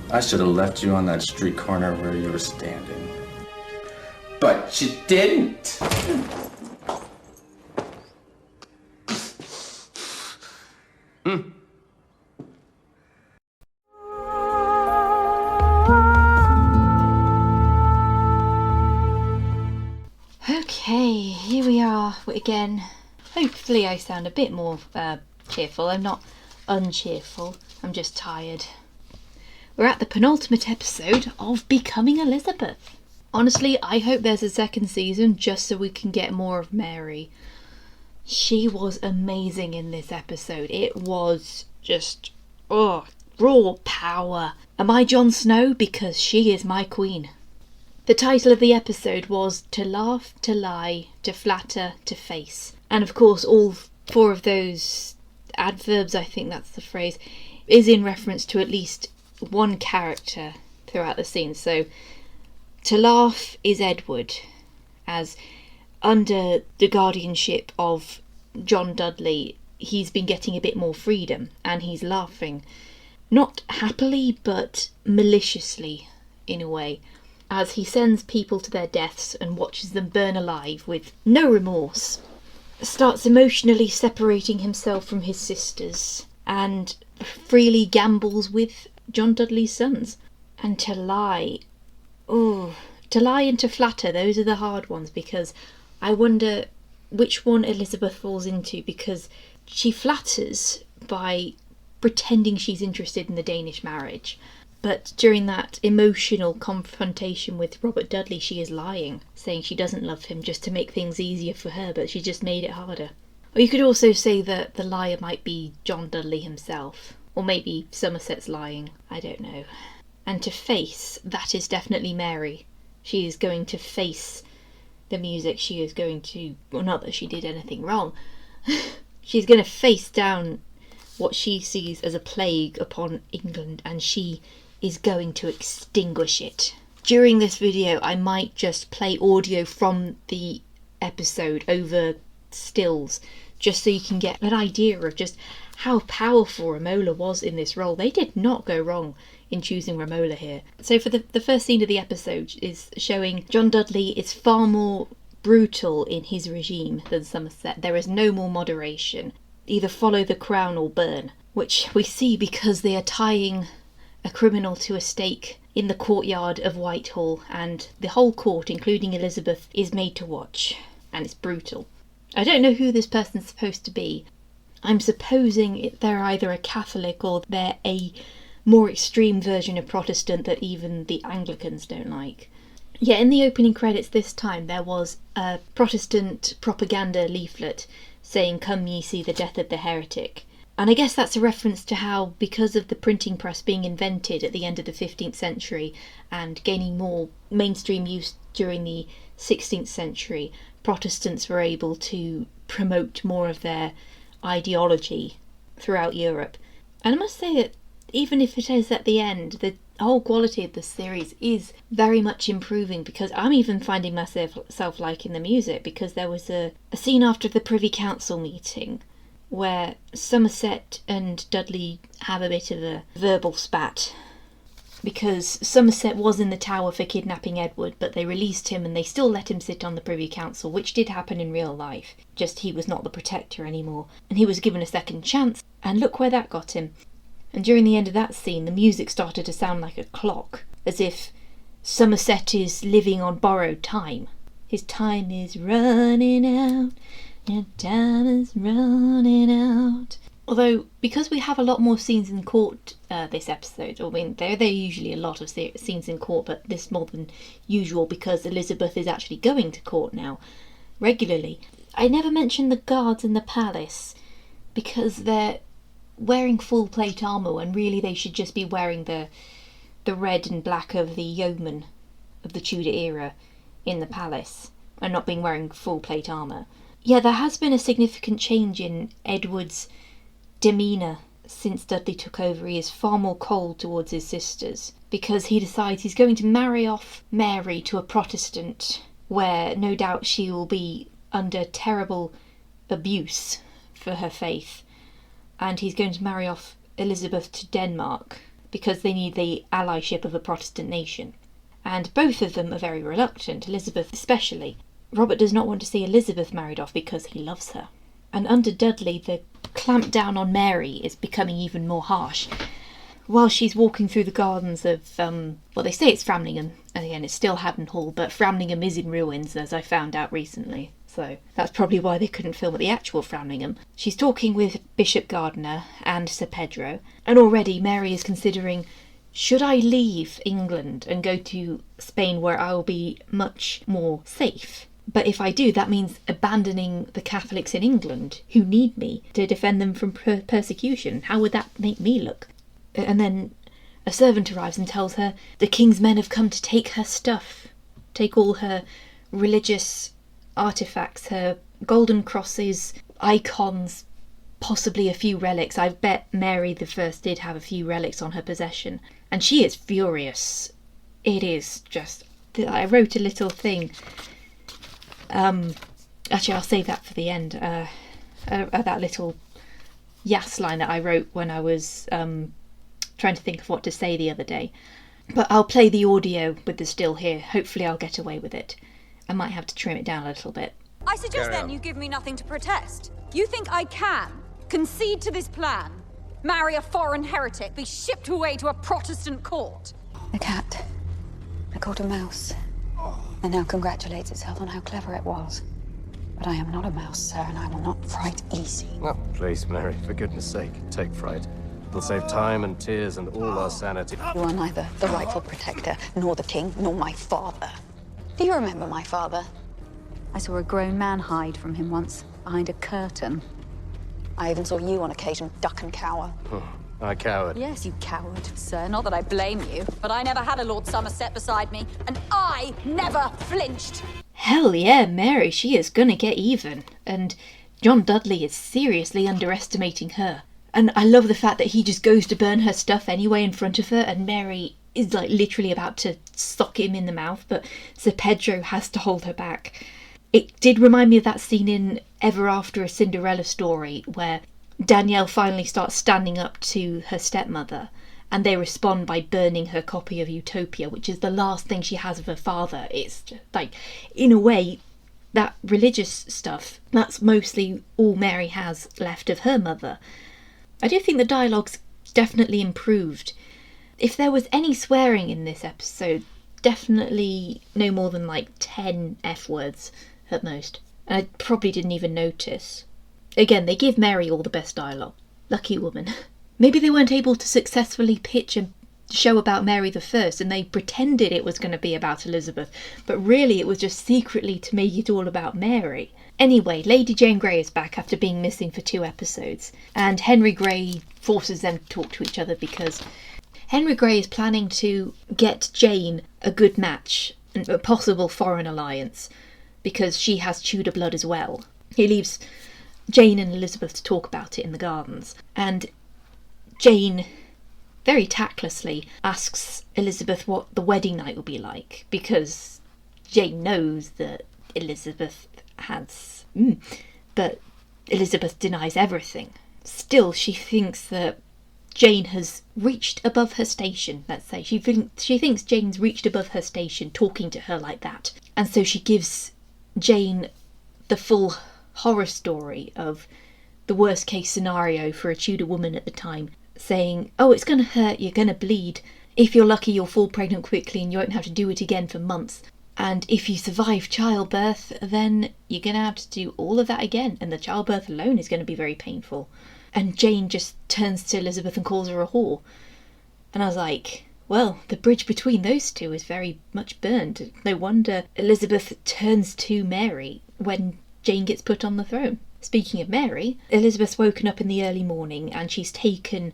I should have left you on that street corner where you were standing. But you didn't. Okay, here we are again. Hopefully I sound a bit more cheerful. I'm not uncheerful, I'm just tired. We're at the penultimate episode of Becoming Elizabeth. Honestly, I hope there's a second season just so we can get more of Mary. She was amazing in this episode. It was just, raw power. Am I Jon Snow? Because she is my queen. The title of the episode was To Laugh, To Lie, To Flatter, To Face. And of course all four of those adverbs, I think that's the phrase, is in reference to at least one character throughout the scene. So to laugh is Edward, as under the guardianship of John Dudley, he's been getting a bit more freedom and he's laughing. Not happily, but maliciously in a way, as he sends people to their deaths and watches them burn alive with no remorse. Starts emotionally separating himself from his sisters and freely gambles with John Dudley's sons. And to lie, to lie and to flatter, those are the hard ones, because I wonder which one Elizabeth falls into, because she flatters by pretending she's interested in the Danish marriage, but during that emotional confrontation with Robert Dudley she is lying, saying she doesn't love him just to make things easier for her, but she just made it harder. Or you could also say that the liar might be John Dudley himself, or maybe Somerset's lying, I don't know. And to face, that is definitely Mary. She is going to face the music, she is going to, well, not that she did anything wrong, she's going to face down what she sees as a plague upon England, and she is going to extinguish it. During this video I might just play audio from the episode over stills, just so you can get an idea of just how powerful Romola was in this role. They did not go wrong in choosing Romola here. So for the first scene of the episode is showing John Dudley is far more brutal in his regime than Somerset. There is no more moderation. Either follow the crown or burn, which we see because they are tying a criminal to a stake in the courtyard of Whitehall, and the whole court, including Elizabeth, is made to watch, and it's brutal. I don't know who this person's supposed to be. I'm supposing they're either a Catholic or they're a more extreme version of Protestant that even the Anglicans don't like. Yeah, in the opening credits this time there was a Protestant propaganda leaflet saying, "Come ye see the death of the heretic." And I guess that's a reference to how, because of the printing press being invented at the end of the 15th century and gaining more mainstream use during the 16th century, Protestants were able to promote more of their ideology throughout Europe. And I must say that even if it is at the end, the whole quality of the series is very much improving, because I'm even finding myself liking the music, because there was a scene after the Privy Council meeting where Somerset and Dudley have a bit of a verbal spat, because Somerset was in the Tower for kidnapping Edward, but they released him and they still let him sit on the Privy Council, which did happen in real life, just he was not the protector anymore, and he was given a second chance, and look where that got him. And during the end of that scene, the music started to sound like a clock, as if Somerset is living on borrowed time. His time is running out, your time is running out. Although, because we have a lot more scenes in court this episode, I mean, there are usually a lot of scenes in court, but this more than usual because Elizabeth is actually going to court now, regularly. I never mentioned the guards in the palace, because they're wearing full plate armour when really they should just be wearing the red and black of the yeomen of the Tudor era in the palace, and not being wearing full plate armour. Yeah, there has been a significant change in Edward's demeanour since Dudley took over. He is far more cold towards his sisters, because he decides he's going to marry off Mary to a Protestant, where no doubt she will be under terrible abuse for her faith, and he's going to marry off Elizabeth to Denmark, because they need the allyship of a Protestant nation. And both of them are very reluctant, Elizabeth especially. Robert does not want to see Elizabeth married off because he loves her. And under Dudley, the clamp down on Mary is becoming even more harsh. While she's walking through the gardens of, well, they say it's Framlingham. Again, it's still Haddon Hall, but Framlingham is in ruins, as I found out recently. So that's probably why they couldn't film at the actual Framlingham. She's talking with Bishop Gardiner and Sir Pedro, and already Mary is considering, should I leave England and go to Spain where I will be much more safe? But if I do, that means abandoning the Catholics in England, who need me to defend them from persecution. How would that make me look? And then a servant arrives and tells her the king's men have come to take her stuff. Take all her religious artefacts, her golden crosses, icons, possibly a few relics. I bet Mary I did have a few relics on her possession. And she is furious. It is just... I wrote a little thing. Actually, I'll save that for the end. That little yas line that I wrote when I was trying to think of what to say the other day. But I'll play the audio with the still here. Hopefully I'll get away with it. I might have to trim it down a little bit. I suggest then you give me nothing to protest. You think I can concede to this plan, marry a foreign heretic, be shipped away to a Protestant court? The cat. I caught a mouse. And now congratulates itself on how clever it was. But I am not a mouse, sir, and I will not fright easy. Oh, please, Mary, for goodness sake, take fright. It'll save time and tears and all our sanity. You are neither the rightful protector, nor the king, nor my father. Do you remember my father? I saw a grown man hide from him once, behind a curtain. I even saw you on occasion duck and cower. I cowered. Yes, you coward, sir. Not that I blame you, but I never had a Lord Somerset beside me, and I never flinched. Hell yeah, Mary, she is gonna get even. And John Dudley is seriously underestimating her. And I love the fact that he just goes to burn her stuff anyway in front of her, and Mary is like literally about to sock him in the mouth, but Sir Pedro has to hold her back. It did remind me of that scene in Ever After a Cinderella Story where Danielle finally starts standing up to her stepmother, and they respond by burning her copy of Utopia, which is the last thing she has of her father. It's just, like, in a way, that religious stuff, that's mostly all Mary has left of her mother. I do think the dialogue's definitely improved. If there was any swearing in this episode, definitely no more than like 10 F words at most. And I probably didn't even notice. Again, they give Mary all the best dialogue. Lucky woman. Maybe they weren't able to successfully pitch a show about Mary I and they pretended it was going to be about Elizabeth, but really it was just secretly to make it all about Mary. Anyway, Lady Jane Grey is back after being missing for 2 episodes, and Henry Grey forces them to talk to each other because Henry Grey is planning to get Jane a good match, a possible foreign alliance, because she has Tudor blood as well. He leaves Jane and Elizabeth to talk about it in the gardens, and Jane very tactlessly asks Elizabeth what the wedding night will be like, because Jane knows that Elizabeth has... but Elizabeth denies everything. Still, she thinks that Jane has reached above her station, let's say. She thinks Jane's reached above her station talking to her like that. And so she gives Jane the full horror story of the worst case scenario for a Tudor woman at the time, saying, oh, it's going to hurt, you're going to bleed. If you're lucky, you'll fall pregnant quickly and you won't have to do it again for months. And if you survive childbirth, then you're going to have to do all of that again. And the childbirth alone is going to be very painful. And Jane just turns to Elizabeth and calls her a whore. And I was like, well, the bridge between those two is very much burned. No wonder Elizabeth turns to Mary when Jane gets put on the throne. Speaking of Mary, Elizabeth's woken up in the early morning and she's taken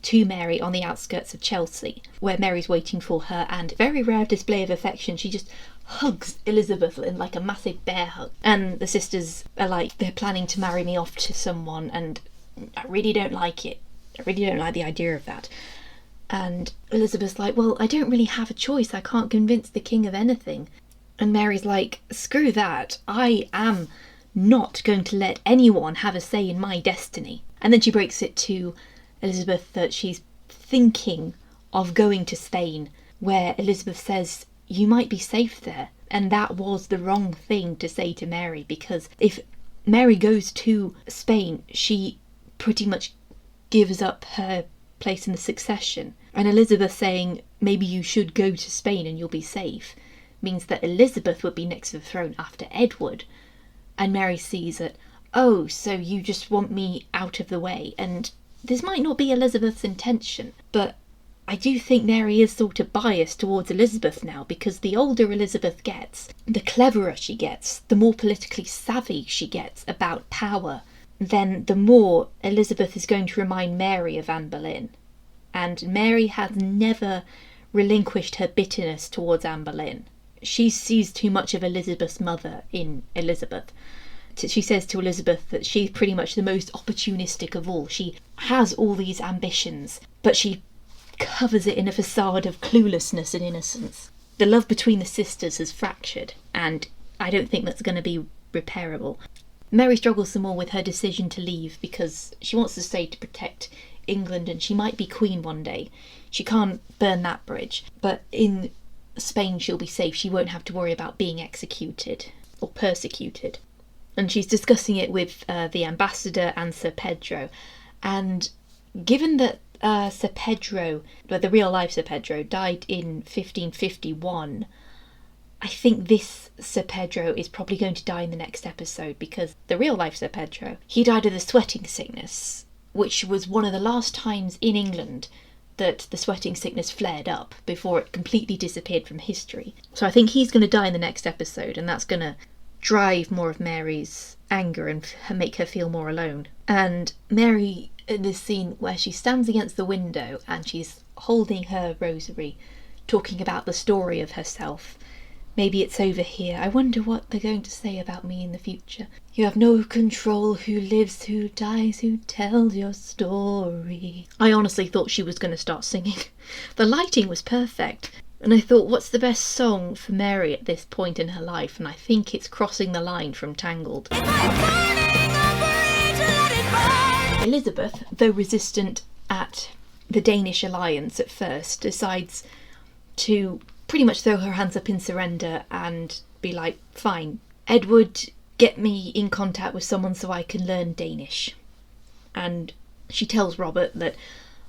to Mary on the outskirts of Chelsea, where Mary's waiting for her, and very rare display of affection, she just hugs Elizabeth in like a massive bear hug. And the sisters are like, they're planning to marry me off to someone, and I really don't like it. I really don't like the idea of that. And Elizabeth's like, well, I don't really have a choice. I can't convince the king of anything. And Mary's like, screw that. I am not going to let anyone have a say in my destiny. And then she breaks it to Elizabeth that she's thinking of going to Spain, where Elizabeth says, you might be safe there. And that was the wrong thing to say to Mary, because if Mary goes to Spain, she pretty much gives up her place in the succession. And Elizabeth saying, maybe you should go to Spain and you'll be safe, means that Elizabeth would be next to the throne after Edward. And Mary sees it, oh, so you just want me out of the way. And this might not be Elizabeth's intention, but I do think Mary is sort of biased towards Elizabeth now, because the older Elizabeth gets, the cleverer she gets, the more politically savvy she gets about power, then the more Elizabeth is going to remind Mary of Anne Boleyn. And Mary has never relinquished her bitterness towards Anne Boleyn. She sees too much of Elizabeth's mother in Elizabeth. She says to Elizabeth that she's pretty much the most opportunistic of all. She has all these ambitions, but she covers it in a facade of cluelessness and innocence. The love between the sisters has fractured, and I don't think that's going to be repairable. Mary struggles some more with her decision to leave, because she wants to stay to protect England, and she might be queen one day. She can't burn that bridge, but in Spain she'll be safe. She won't have to worry about being executed or persecuted. And she's discussing it with the ambassador and Sir Pedro, and given that Sir Pedro, the real life Sir Pedro, died in 1551, I think this Sir Pedro is probably going to die in the next episode, because the real life Sir Pedro, he died of the sweating sickness, which was one of the last times in England that the sweating sickness flared up before it completely disappeared from history. So I think he's going to die in the next episode, and that's going to drive more of Mary's anger and make her feel more alone. And Mary, in this scene where she stands against the window and she's holding her rosary, talking about the story of herself. Maybe it's over here. I wonder what they're going to say about me in the future. You have no control who lives, who dies, who tells your story. I honestly thought she was going to start singing. The lighting was perfect. And I thought, what's the best song for Mary at this point in her life? And I think it's Crossing the Line from Tangled. Elizabeth, though resistant at the Danish alliance at first, decides to pretty much throw her hands up in surrender and be like, fine, Edward, get me in contact with someone so I can learn Danish. And she tells Robert that,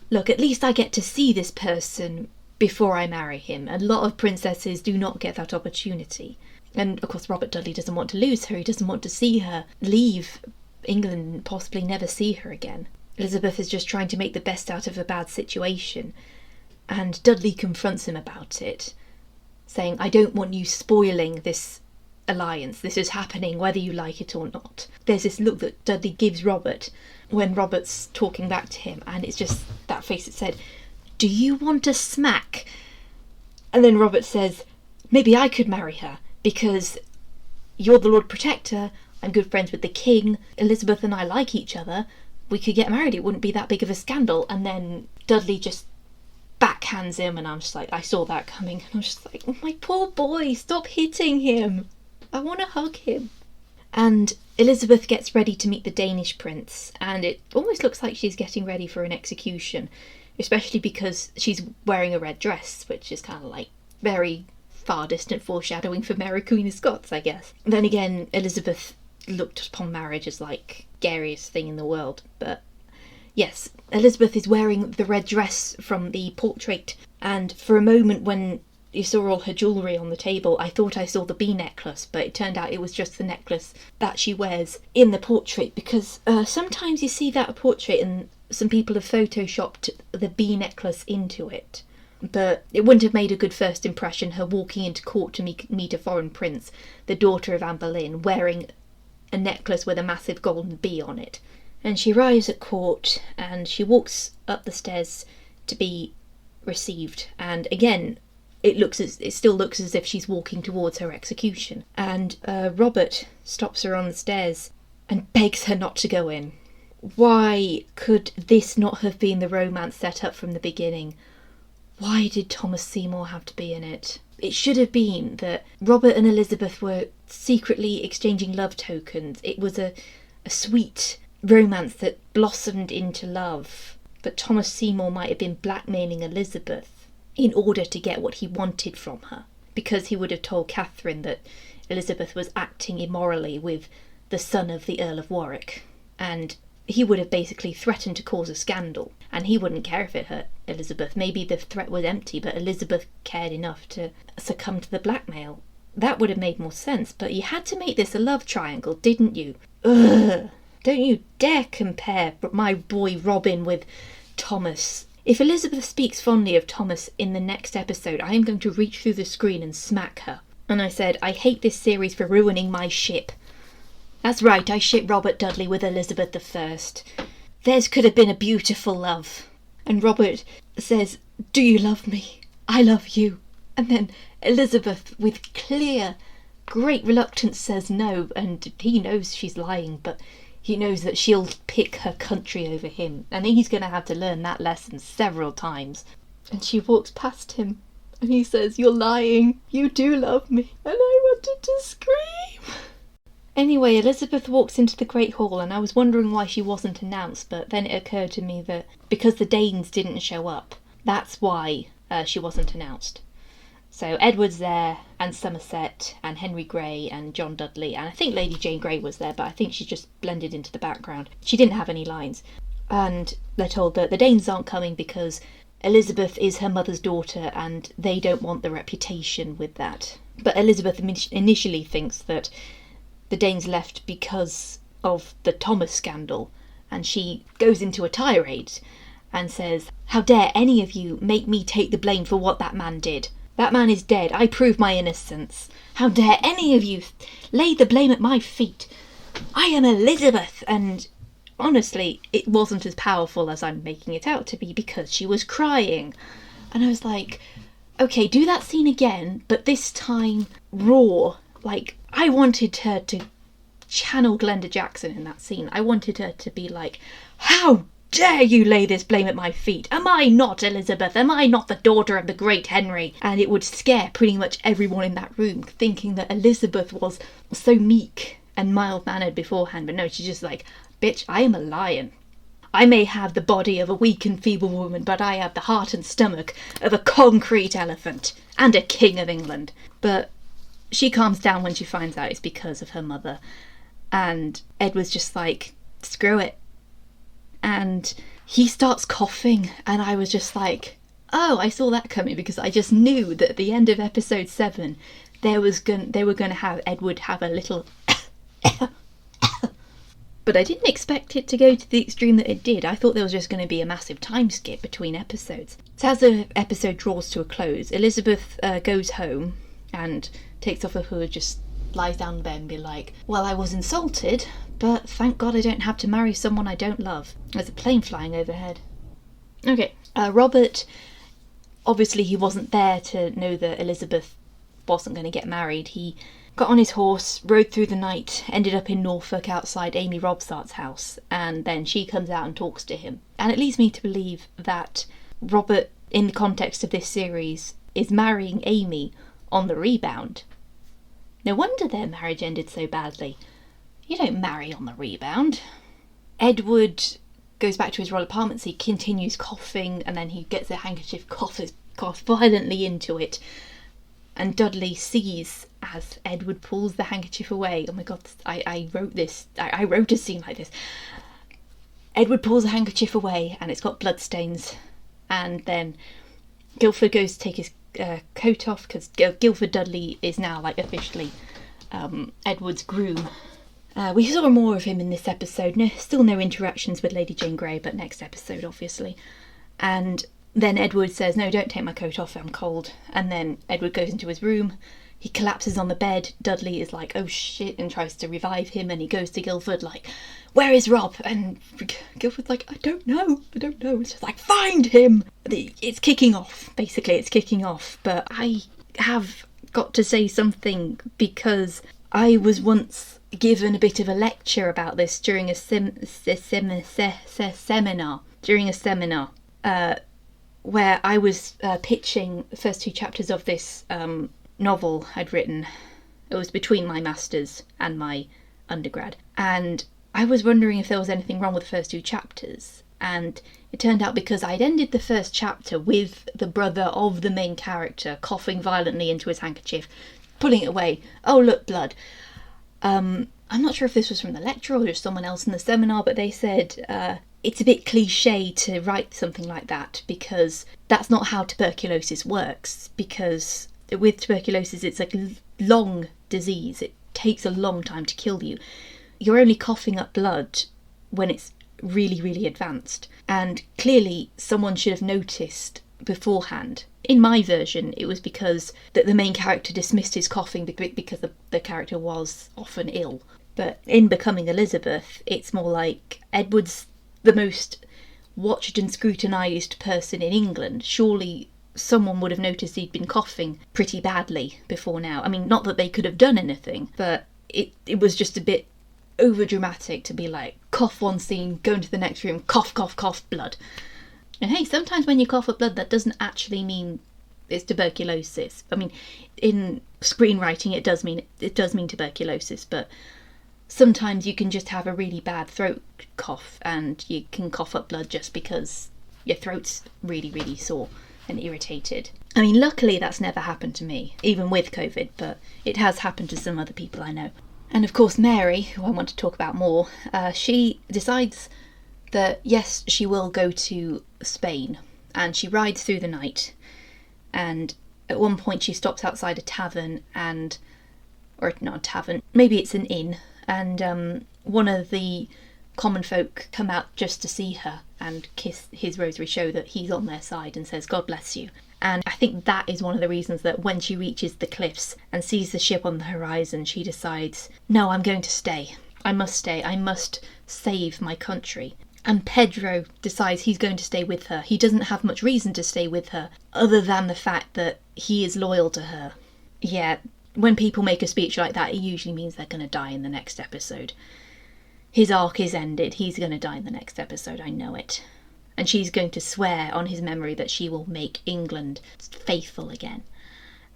look, at least I get to see this person before I marry him. A lot of princesses do not get that opportunity. And of course Robert Dudley doesn't want to lose her. He doesn't want to see her leave England and possibly never see her again. Elizabeth is just trying to make the best out of a bad situation. And Dudley confronts him about it, saying, I don't want you spoiling this alliance. This is happening whether you like it or not. There's this look that Dudley gives Robert when Robert's talking back to him, and it's just that face that said, do you want a smack? And then Robert says, maybe I could marry her, because you're the Lord Protector, I'm good friends with the King, Elizabeth and I like each other, we could get married, it wouldn't be that big of a scandal. And then Dudley just backhands him, and I'm just like, I saw that coming, and I'm just like, oh, my poor boy, stop hitting him, I want to hug him. And Elizabeth gets ready to meet the Danish prince, and it almost looks like she's getting ready for an execution, especially because she's wearing a red dress, which is kind of like very far distant foreshadowing for Mary Queen of Scots, I guess. Then again, Elizabeth looked upon marriage as like scariest thing in the world, but yes, Elizabeth is wearing the red dress from the portrait, and for a moment when you saw all her jewellery on the table, I thought I saw the bee necklace, but it turned out it was just the necklace that she wears in the portrait, because sometimes you see that portrait and some people have photoshopped the bee necklace into it. But it wouldn't have made a good first impression, her walking into court to meet a foreign prince, the daughter of Anne Boleyn, wearing a necklace with a massive golden bee on it. And she arrives at court and she walks up the stairs to be received. And again, it still looks as if she's walking towards her execution. And Robert stops her on the stairs and begs her not to go in. Why could this not have been the romance set up from the beginning? Why did Thomas Seymour have to be in it? It should have been that Robert and Elizabeth were secretly exchanging love tokens. It was a sweet romance that blossomed into love. that Thomas Seymour might have been blackmailing Elizabeth in order to get what he wanted from her, because he would have told Catherine that Elizabeth was acting immorally with the son of the Earl of Warwick, and he would have basically threatened to cause a scandal, and he wouldn't care if it hurt Elizabeth. Maybe the threat was empty, but Elizabeth cared enough to succumb to the blackmail. That would have made more sense, but you had to make this a love triangle, didn't you? Ugh! Don't you dare compare my boy Robin with Thomas. If Elizabeth speaks fondly of Thomas in the next episode, I am going to reach through the screen and smack her. And I said, I hate this series for ruining my ship. That's right, I ship Robert Dudley with Elizabeth I. Theirs could have been a beautiful love. And Robert says, do you love me? I love you. And then Elizabeth, with clear, great reluctance, says no, and he knows she's lying, but he knows that she'll pick her country over him, and he's going to have to learn that lesson several times. And she walks past him, and he says, you're lying, you do love me. And I wanted to scream. Anyway, Elizabeth walks into the Great Hall, and I was wondering why she wasn't announced, but then it occurred to me that because the Danes didn't show up, that's why she wasn't announced. So Edward's there, and Somerset, and Henry Grey, and John Dudley, and I think Lady Jane Grey was there, but I think she just blended into the background. She didn't have any lines. And they're told that the Danes aren't coming because Elizabeth is her mother's daughter, and they don't want the reputation with that. But Elizabeth initially thinks that the Danes left because of the Thomas scandal, and she goes into a tirade and says, how dare any of you make me take the blame for what that man did? That man is dead. I prove my innocence. How dare any of you lay the blame at my feet? I am Elizabeth. And honestly, it wasn't as powerful as I'm making it out to be because she was crying. And I was like, okay, do that scene again, but this time raw. Like, I wanted her to channel Glenda Jackson in that scene. I wanted her to be like, how dare you lay this blame at my feet? Am I not Elizabeth? Am I not the daughter of the great Henry? And it would scare pretty much everyone in that room, thinking that Elizabeth was so meek and mild-mannered beforehand. But no, she's just like, bitch, I am a lion. I may have the body of a weak and feeble woman, but I have the heart and stomach of a concrete elephant and a king of England. But she calms down when she finds out it's because of her mother. And Edward's just like, screw it. And he starts coughing, and I was just like, oh, I saw that coming, because I just knew that at the end of episode 7 they were going to have Edward have a little but I didn't expect it to go to the extreme that it did. I thought there was just going to be a massive time skip between episodes. So as the episode draws to a close, Elizabeth goes home and takes off her hood, just lies down in bed and be like, well, I was insulted, but thank God I don't have to marry someone I don't love. There's a plane flying overhead. Okay, Robert, obviously he wasn't there to know that Elizabeth wasn't going to get married. He got on his horse, rode through the night, ended up in Norfolk outside Amy Robsart's house, and then she comes out and talks to him. And it leads me to believe that Robert, in the context of this series, is marrying Amy on the rebound. No wonder their marriage ended so badly. You don't marry on the rebound. Edward goes back to his royal apartments, he continues coughing, and then he gets a handkerchief, coughs violently into it. And Dudley sees as Edward pulls the handkerchief away. Oh my God, I wrote this. I wrote a scene like this. Edward pulls the handkerchief away and it's got bloodstains. And then Guildford goes to take his coat off, because Guildford Dudley is now like officially Edward's groom. We saw more of him in this episode. Still no interactions with Lady Jane Grey, but next episode obviously. And then Edward says, no, don't take my coat off, I'm cold. And then Edward goes into his room. He collapses on the bed. Dudley is like, oh shit, and tries to revive him. And he goes to Guildford like, where is Rob? And Guildford's like, I don't know. It's just like, find him. It's kicking off, basically. It's kicking off. But I have got to say something, because I was once given a bit of a lecture about this during a seminar. Where I was pitching the first 2 chapters of this novel I'd written. It was between my master's and my undergrad. And I was wondering if there was anything wrong with the first 2 chapters. And it turned out because I'd ended the first chapter with the brother of the main character coughing violently into his handkerchief, pulling it away. Oh, look, blood. I'm not sure if this was from the lecturer or just someone else in the seminar, but they said it's a bit cliche to write something like that because that's not how tuberculosis works. Because with tuberculosis, it's a long disease. It takes a long time to kill you. You're only coughing up blood when it's really, really advanced. And clearly someone should have noticed beforehand. In my version, it was because that the main character dismissed his coughing because the character was often ill. But in Becoming Elizabeth, it's more like Edward's the most watched and scrutinised person in England. Surely someone would have noticed he'd been coughing pretty badly before now. I mean, not that they could have done anything, but it was just a bit over dramatic to be like, cough one scene, go into the next room, cough, cough, cough, blood. And hey, sometimes when you cough up blood, that doesn't actually mean it's tuberculosis. I mean, in screenwriting, it does mean tuberculosis, but sometimes you can just have a really bad throat cough and you can cough up blood just because your throat's really, really sore and irritated. I mean, luckily that's never happened to me, even with COVID, but it has happened to some other people I know. And of course Mary, who I want to talk about more, she decides that yes, she will go to Spain, and she rides through the night, and at one point she stops outside a tavern, or not a tavern, maybe it's an inn, and one of the common folk come out just to see her and kiss his rosary, show that he's on their side, and says, God bless you. And I think that is one of the reasons that when she reaches the cliffs and sees the ship on the horizon, she decides, no, I'm going to stay. I must stay. I must save my country. And Pedro decides he's going to stay with her. He doesn't have much reason to stay with her, other than the fact that he is loyal to her. Yeah, when people make a speech like that, it usually means they're going to die in the next episode. His arc is ended. He's going to die in the next episode. I know it. And she's going to swear on his memory that she will make England faithful again.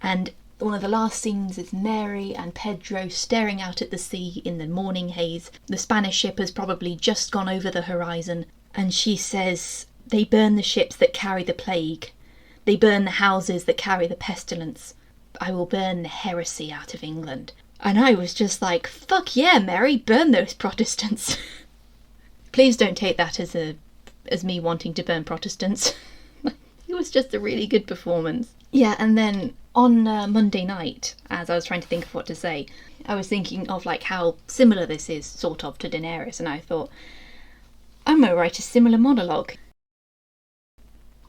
And one of the last scenes is Mary and Pedro staring out at the sea in the morning haze. The Spanish ship has probably just gone over the horizon, and she says, they burn the ships that carry the plague. They burn the houses that carry the pestilence. I will burn the heresy out of England. And I was just like, fuck yeah, Mary, burn those Protestants. Please don't take that as me wanting to burn Protestants. It was just a really good performance. Yeah, and then on Monday night, as I was trying to think of what to say, I was thinking of like how similar this is sort of to Daenerys, and I thought, I'm going to write a similar monologue.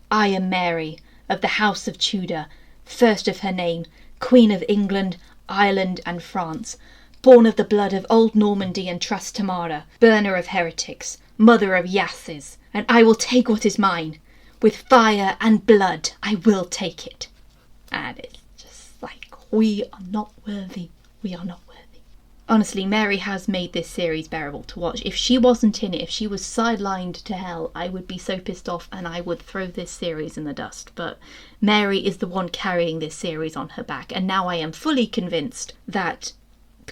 I am Mary, of the House of Tudor, first of her name, Queen of England, Ireland and France, born of the blood of old Normandy and Trastamara, burner of heretics, mother of Yasses, and I will take what is mine. With fire and blood, I will take it. And it's just like, we are not worthy. We are not worthy. Honestly, Mary has made this series bearable to watch. If she wasn't in it, if she was sidelined to hell, I would be so pissed off and I would throw this series in the dust. But Mary is the one carrying this series on her back, and now I am fully convinced that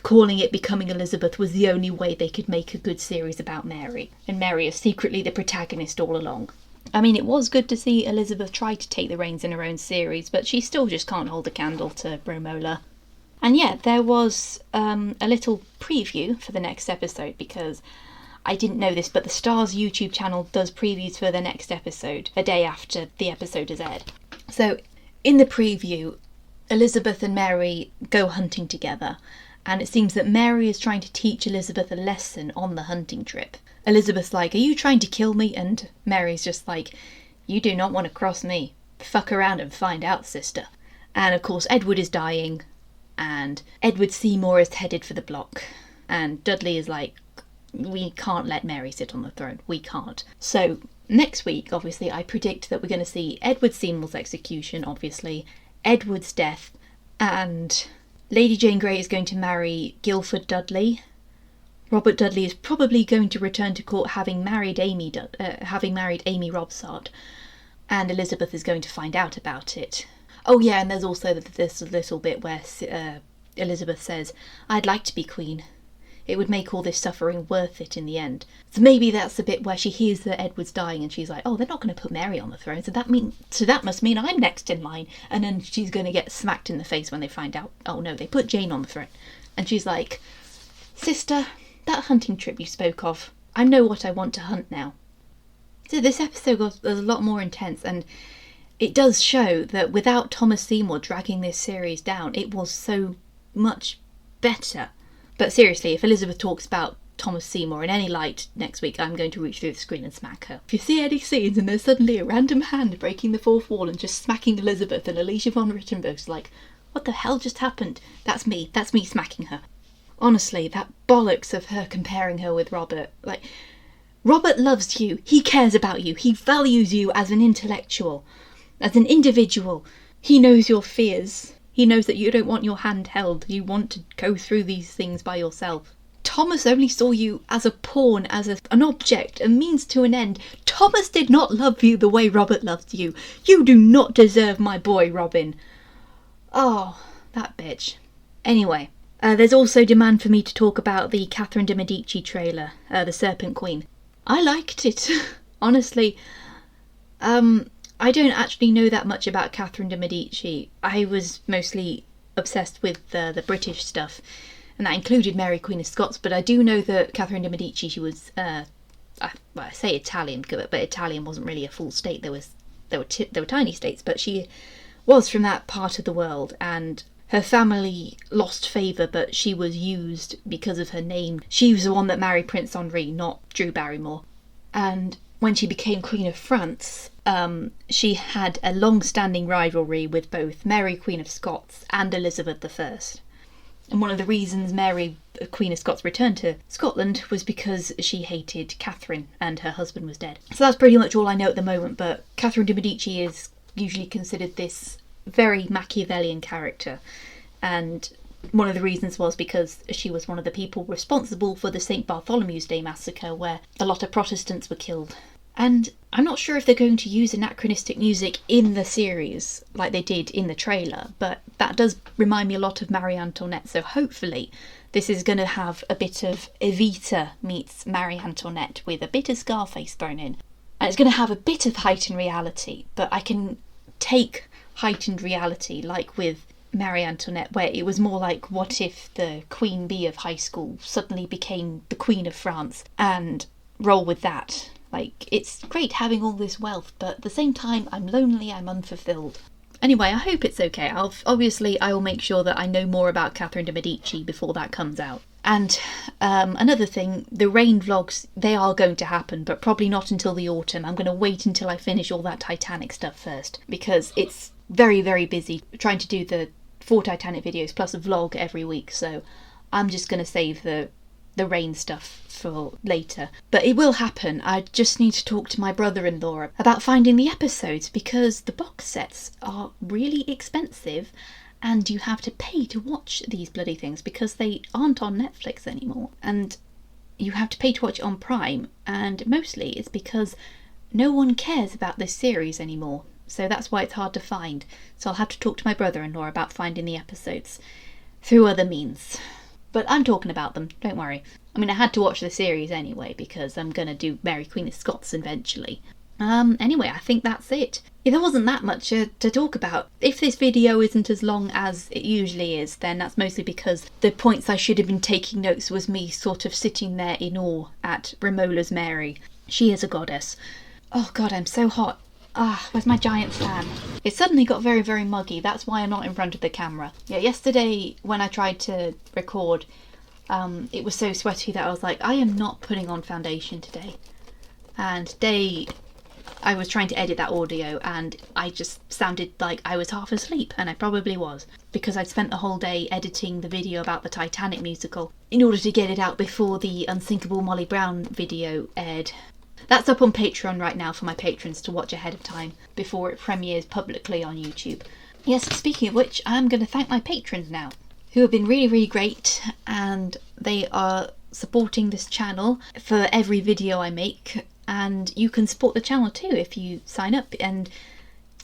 calling it Becoming Elizabeth was the only way they could make a good series about Mary, and Mary is secretly the protagonist all along. I mean, it was good to see Elizabeth try to take the reins in her own series, but she still just can't hold a candle to Romola. And yeah, there was a little preview for the next episode, because I didn't know this, but the Star's YouTube channel does previews for the next episode a day after the episode is aired. So in the preview, Elizabeth and Mary go hunting together, and it seems that Mary is trying to teach Elizabeth a lesson on the hunting trip. Elizabeth's like, are you trying to kill me? And Mary's just like, you do not want to cross me. Fuck around and find out, sister. And of course Edward is dying, and Edward Seymour is headed for the block, and Dudley is like, we can't let Mary sit on the throne. We can't. So next week, obviously, I predict that we're going to see Edward Seymour's execution, obviously, Edward's death, and Lady Jane Grey is going to marry Guilford Dudley. Robert Dudley is probably going to return to court having married Amy Robsart, and Elizabeth is going to find out about it. Oh yeah, and there's also this little bit where Elizabeth says, I'd like to be queen. It would make all this suffering worth it in the end. So maybe that's the bit where she hears that Edward's dying and she's like, oh, they're not going to put Mary on the throne, so that must mean I'm next in line. And then she's going to get smacked in the face when they find out, oh no, they put Jane on the throne. And she's like, sister, that hunting trip you spoke of, I know what I want to hunt now. So this episode was a lot more intense, and it does show that without Thomas Seymour dragging this series down, it was so much better. But seriously, if Elizabeth talks about Thomas Seymour in any light next week, I'm going to reach through the screen and smack her. If you see any scenes and there's suddenly a random hand breaking the fourth wall and just smacking Elizabeth, and Alicia von Rittenberg's like, what the hell just happened? That's me smacking her. Honestly, that bollocks of her comparing her with Robert. Like, Robert loves you, he cares about you, he values you as an intellectual, as an individual. He knows your fears. He knows that you don't want your hand held. You want to go through these things by yourself. Thomas only saw you as a pawn, as an object, a means to an end. Thomas did not love you the way Robert loved you. You do not deserve my boy, Robin. Oh, that bitch. Anyway, there's also demand for me to talk about the Catherine de Medici trailer, The Serpent Queen. I liked it. Honestly, I don't actually know that much about Catherine de Medici. I was mostly obsessed with the British stuff, and that included Mary Queen of Scots, but I do know that Catherine de Medici, she was, I say Italian, but Italian wasn't really a full state. There were tiny states, but she was from that part of the world, and her family lost favour, but she was used because of her name. She was the one that married Prince Henri, not Drew Barrymore. And when she became Queen of France, she had a long-standing rivalry with both Mary Queen of Scots and Elizabeth I. And one of the reasons Mary Queen of Scots returned to Scotland was because she hated Catherine and her husband was dead. So that's pretty much all I know at the moment, but Catherine de Medici is usually considered this very Machiavellian character, and one of the reasons was because she was one of the people responsible for the St. Bartholomew's Day massacre, where a lot of Protestants were killed. And I'm not sure if they're going to use anachronistic music in the series like they did in the trailer, but that does remind me a lot of Marie Antoinette, so hopefully this is going to have a bit of Evita meets Marie Antoinette with a bit of Scarface thrown in. And it's going to have a bit of heightened reality, but I can take heightened reality like with Marie Antoinette, where it was more like, what if the Queen Bee of high school suddenly became the Queen of France, and roll with that. Like, it's great having all this wealth, but at the same time, I'm lonely, I'm unfulfilled. Anyway, I hope it's okay. Obviously, I will make sure that I know more about Catherine de Medici before that comes out. And another thing, the rain vlogs, they are going to happen, but probably not until the autumn. I'm going to wait until I finish all that Titanic stuff first, because it's very, very busy trying to do the 4 Titanic videos plus a vlog every week, so I'm just going to save the rain stuff for later. But it will happen. I just need to talk to my brother-in-law about finding the episodes, because the box sets are really expensive and you have to pay to watch these bloody things because they aren't on Netflix anymore, and you have to pay to watch it on Prime, and mostly it's because no one cares about this series anymore, so that's why it's hard to find. So I'll have to talk to my brother-in-law about finding the episodes through other means. But I'm talking about them, don't worry. I mean, I had to watch the series anyway because I'm going to do Mary Queen of Scots eventually. Anyway, I think that's it. Yeah, there wasn't that much to talk about. If this video isn't as long as it usually is, then that's mostly because the points I should have been taking notes was me sort of sitting there in awe at Romola's Mary. She is a goddess. Oh god, I'm so hot. Where's my giant fan? It suddenly got very, very muggy. That's why I'm not in front of the camera. Yeah, yesterday when I tried to record, it was so sweaty that I was like, I am not putting on foundation today. And today I was trying to edit that audio and I just sounded like I was half asleep, and I probably was, because I'd spent the whole day editing the video about the Titanic musical in order to get it out before the Unsinkable Molly Brown video aired. That's up on Patreon right now for my patrons to watch ahead of time before it premieres publicly on YouTube. Yes, speaking of which, I'm going to thank my patrons now, who have been really, really great, and they are supporting this channel for every video I make, and you can support the channel too if you sign up, and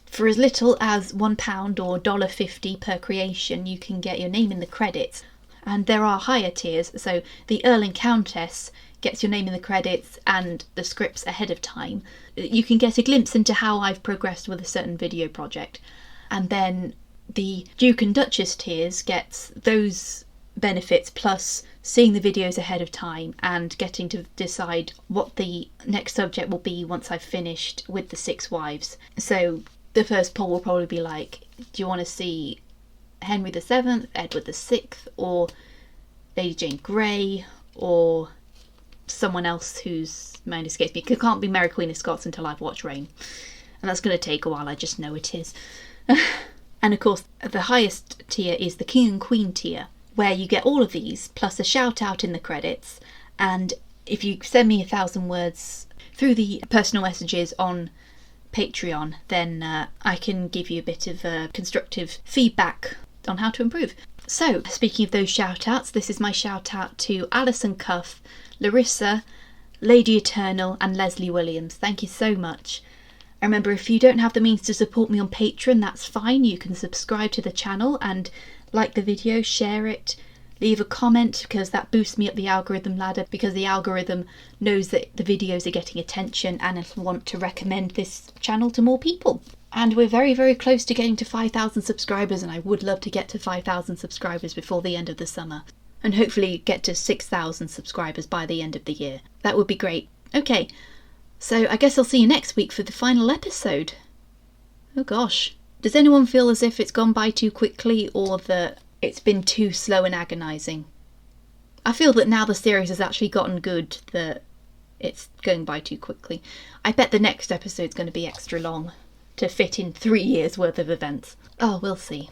for as little as £1 or $1.50 per creation, you can get your name in the credits. and there are higher tiers, so the Earl and Countess gets your name in the credits and the scripts ahead of time. You can get a glimpse into how I've progressed with a certain video project. And then the Duke and Duchess tiers gets those benefits plus seeing the videos ahead of time and getting to decide what the next subject will be once I've finished with the 6 wives. So the first poll will probably be like, do you want to see Henry VII, Edward VI, or Lady Jane Grey, or someone else whose mind escapes me? It can't be Mary Queen of Scots until I've watched Reign, and that's going to take a while, I just know it is. And of course the highest tier is the King and Queen tier, where you get all of these plus a shout out in the credits. And if you send me 1,000 words through the personal messages on Patreon, then I can give you a bit of constructive feedback on how to improve. So speaking of those shout outs, this is my shout out to Alison Cuff, Larissa, Lady Eternal and Leslie Williams. Thank you so much. Remember, if you don't have the means to support me on Patreon, that's fine. You can subscribe to the channel and like the video, share it, leave a comment, because that boosts me up the algorithm ladder, because the algorithm knows that the videos are getting attention and I want to recommend this channel to more people. And we're very, very close to getting to 5,000 subscribers, and I would love to get to 5,000 subscribers before the end of the summer. And hopefully get to 6,000 subscribers by the end of the year. That would be great. Okay, so I guess I'll see you next week for the final episode. Oh gosh. Does anyone feel as if it's gone by too quickly, or that it's been too slow and agonising? I feel that now the series has actually gotten good, that it's going by too quickly. I bet the next episode's going to be extra long to fit in 3 years worth of events. Oh, we'll see.